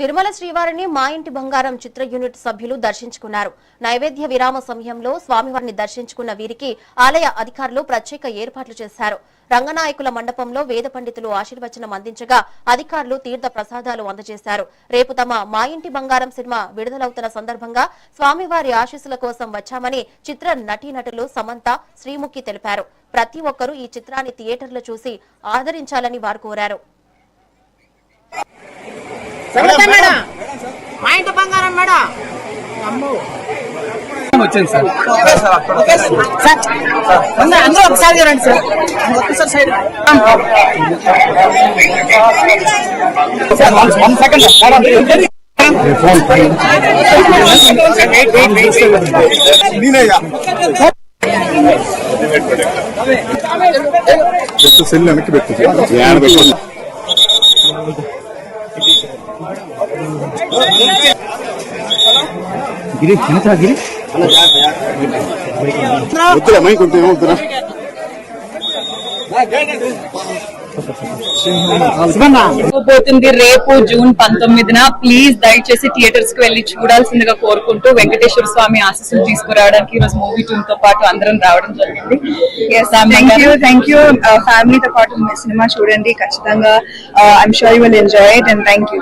తిరుమల శ్రీవారిని మా ఇంటి బంగారం చిత్ర యూనిట్ సభ్యులు దర్శించుకున్నారు. నైవేద్య విరామ సమయంలో స్వామివారిని దర్శించుకున్న వీరికి ఆలయ అధికారులు ప్రత్యేక ఏర్పాట్లు చేశారు. రంగనాయకుల మండపంలో వేద పండితులు ఆశీర్వచనం అందించగా అధికారులు తీర్థ ప్రసాదాలు అందజేశారు. రేపు తమ మా ఇంటి బంగారం సినిమా విడుదలవుతున్న సందర్భంగా స్వామివారి ఆశీస్సుల కోసం వచ్చామని చిత్ర నటీనటులు సమంత, శ్రీముఖి తెలిపారు. ప్రతి ఒక్కరూ ఈ చిత్రాన్ని థియేటర్లో చూసి ఆదరించాలని వారు కోరారు. వచ్చింది సార్ అందరూ ఒకసారి రండి సార్ ఒక్కసారి సైడ్ సెల్ వెనక్కి పెట్టు గిరి చిన్న గిరి వద్దురా మై కొంచెం ఏమవుతున్నా పోతుంది రేపు జూన్ 19న. ప్లీజ్ దయచేసి థియేటర్స్ కి వెళ్లి చూడాల్సిందిగా కోరుకుంటూ వెంకటేశ్వర స్వామి ఆశీస్సులు తీసుకురావడానికి ఈ రోజు మూవీ టీమ్ తో పాటు అందరం రావడం జరిగింది. థ్యాంక్ యూ ఫ్యామిలీతో పాటు సినిమా చూడండి ఖచ్చితంగా. I'm sure you will enjoy it and thank you.